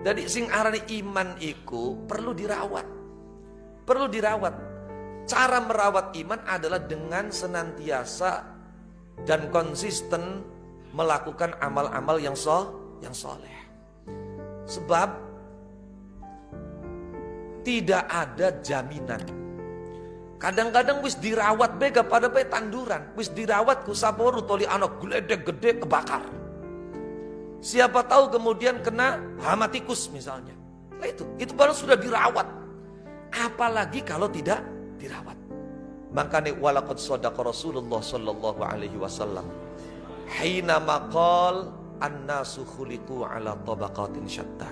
Jadi sing arane iman iku perlu dirawat. Perlu dirawat. Cara merawat iman adalah dengan senantiasa dan konsisten melakukan amal-amal yang soleh. Sebab tidak ada jaminan. Kadang-kadang wis dirawat bega pada pe tanduran, wis dirawat ku saboru toli anak gledek gede kebakar. Siapa tahu kemudian kena hama tikus misalnya. Nah itu baru sudah dirawat. Apalagi kalau tidak dirawat. Makanya walaqad shadaqa Rasulullah sallallahu alaihi wasallam hina maqal annasu khuliqu ala tabaqatin syatta.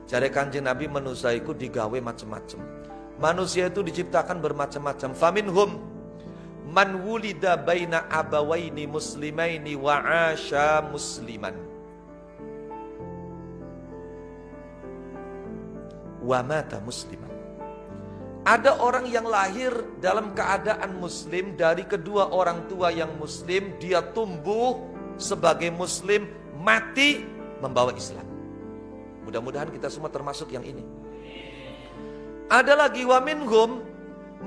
Jare Kanjeng Nabi manusaiku digawe macam-macam. Manusia itu diciptakan bermacam-macam. Faminhum man wulida baina abawaini muslimaini wa asha musliman. Wa mata musliman. Ada orang yang lahir dalam keadaan muslim, dari kedua orang tua yang muslim, dia tumbuh sebagai muslim, mati membawa Islam. Mudah-mudahan kita semua termasuk yang ini. Ada lagi wa minhum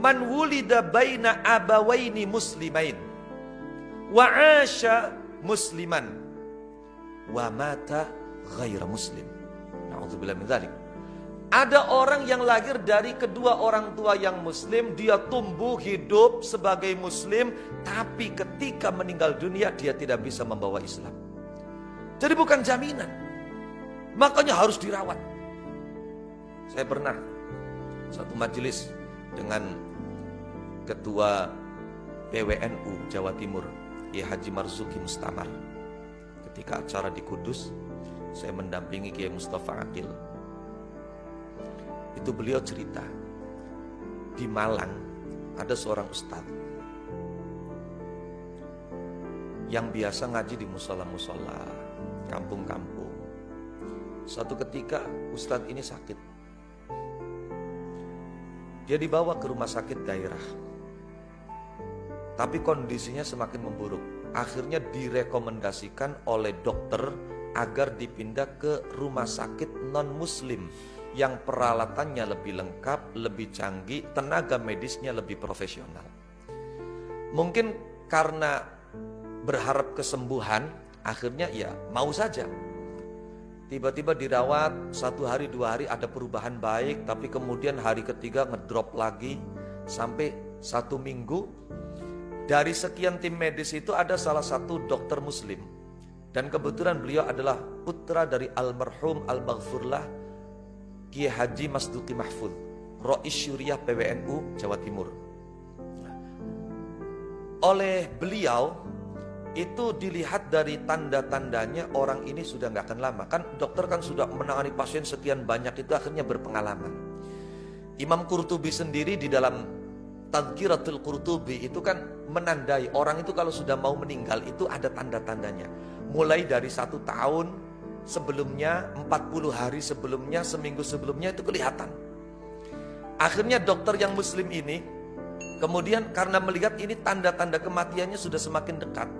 man wulida baina abawaini muslimain wa asha musliman wa mata ghaira muslim. Na'udzubillah min dzalik. Ada orang yang lahir dari kedua orang tua yang muslim, dia tumbuh hidup sebagai muslim, tapi ketika meninggal dunia dia tidak bisa membawa Islam. Jadi bukan jaminan. Makanya harus dirawat. Saya pernah satu majelis dengan ketua PWNU Jawa Timur, Kiai Haji Marzuki Mustamar. Ketika acara di Kudus, saya mendampingi Kiai Mustafa Aqil. Itu beliau cerita, di Malang ada seorang ustadz yang biasa ngaji di musola-musola, kampung-kampung. Suatu ketika ustadz ini sakit. Dia dibawa ke rumah sakit daerah. Tapi kondisinya semakin memburuk. Akhirnya direkomendasikan oleh dokter agar dipindah ke rumah sakit non-muslim yang peralatannya lebih lengkap, lebih canggih, tenaga medisnya lebih profesional. Mungkin karena berharap kesembuhan, akhirnya ya mau saja. Tiba-tiba dirawat 1 hari 2 hari ada perubahan baik, tapi kemudian hari ketiga ngedrop lagi sampai 1 minggu. Dari sekian tim medis itu ada salah satu dokter muslim, dan kebetulan beliau adalah putra dari almarhum al-maghfurlah Kiai Haji Masduki Mahfud, Rais Syuriah PWNU Jawa Timur. Oleh beliau itu dilihat dari tanda-tandanya orang ini sudah nggak akan lama. Kan dokter kan sudah menangani pasien sekian banyak, itu akhirnya berpengalaman. Imam Qurtubi sendiri di dalam Tadhkiratul Qurtubi itu kan menandai orang itu kalau sudah mau meninggal itu ada tanda-tandanya. Mulai dari 1 tahun sebelumnya, 40 hari sebelumnya, seminggu sebelumnya itu kelihatan. Akhirnya dokter yang muslim ini kemudian karena melihat ini tanda-tanda kematiannya sudah semakin dekat,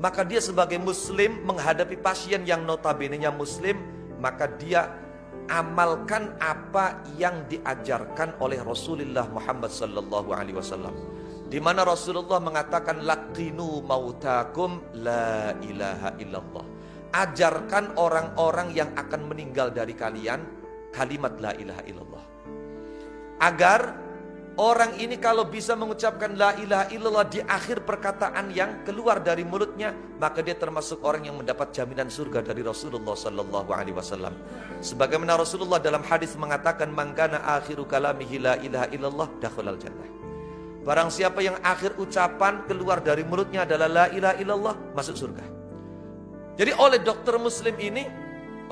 maka dia sebagai muslim menghadapi pasien yang notabene-nya muslim, maka dia amalkan apa yang diajarkan oleh Rasulullah Muhammad sallallahu alaihi wasallam, di mana Rasulullah mengatakan laqinu mautakum la ilaha illallah. Ajarkan orang-orang yang akan meninggal dari kalian kalimat la ilaha illallah, agar orang ini kalau bisa mengucapkan la ilaha illallah di akhir perkataan yang keluar dari mulutnya, maka dia termasuk orang yang mendapat jaminan surga dari Rasulullah sallallahu alaihi wasallam. Sebagaimana Rasulullah dalam hadis mengatakan, man kana akhiru kalamihi la ilaha illallah dakhalal jannah. Barang siapa yang akhir ucapan keluar dari mulutnya adalah la ilaha illallah, masuk surga. Jadi oleh dokter muslim ini,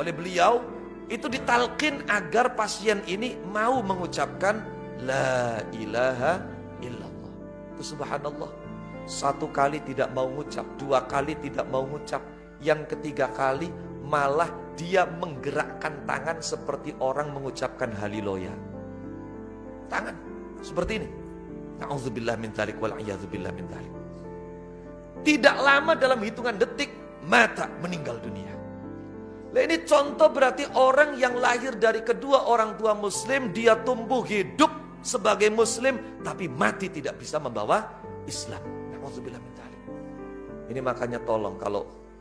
oleh beliau itu ditalkin agar pasien ini mau mengucapkan la ilaha illallah. Itu subhanallah. 1 kali tidak mau ngucap, 2 kali tidak mau ngucap, yang ketiga kali malah dia menggerakkan tangan seperti orang mengucapkan haliloya. Tangan seperti ini. Na'udzubillah min dzalik wal a'yadzubillah min dzalik. Tidak lama, dalam hitungan detik mata meninggal dunia. Nah, ini contoh berarti orang yang lahir dari kedua orang tua muslim, dia tumbuh hidup sebagai muslim, tapi mati tidak bisa membawa Islam. Na'udzubillah min dzalik. Ini makanya tolong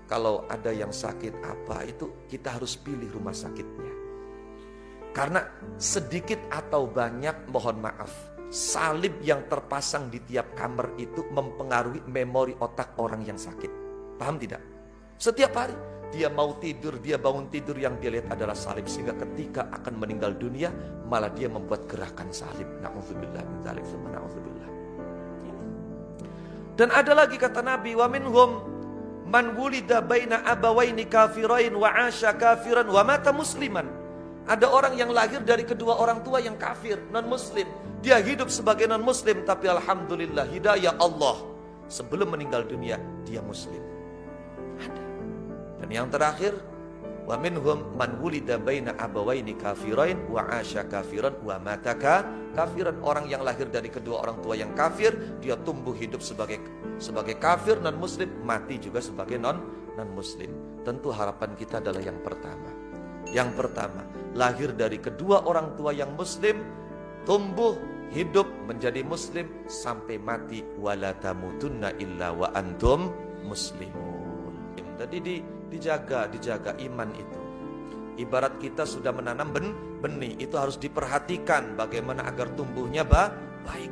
kalau ada yang sakit apa itu, kita harus pilih rumah sakitnya. Karena sedikit atau banyak, mohon maaf, salib yang terpasang di tiap kamar itu mempengaruhi memori otak orang yang sakit. Paham tidak? Setiap hari dia mau tidur, dia bangun tidur, yang dia lihat adalah salib. Sehingga ketika akan meninggal dunia, malah dia membuat gerakan salib. Na'udzubillah min dzalik, na'udzubillah. Dan ada lagi kata Nabi, wa minhum man wulida baina abawaini kafirain wa 'asha kafiran wa mata musliman. Ada orang yang lahir dari kedua orang tua yang kafir, non muslim. Dia hidup sebagai non muslim, tapi alhamdulillah hidayah Allah, sebelum meninggal dunia dia muslim. Ada. Dan yang terakhir, wa minhum man wulida baina abawaini kafirain wa 'asha kafiran wa mata kafiran. Orang yang lahir dari kedua orang tua yang kafir, dia tumbuh hidup sebagai kafir non muslim, mati juga sebagai non muslim. Tentu harapan kita adalah yang pertama. Yang pertama, lahir dari kedua orang tua yang muslim, tumbuh hidup menjadi muslim sampai mati, wala tamutunna illa wa antum muslimun. Jadi dijaga iman itu. Ibarat kita sudah menanam benih, itu harus diperhatikan bagaimana agar tumbuhnya baik.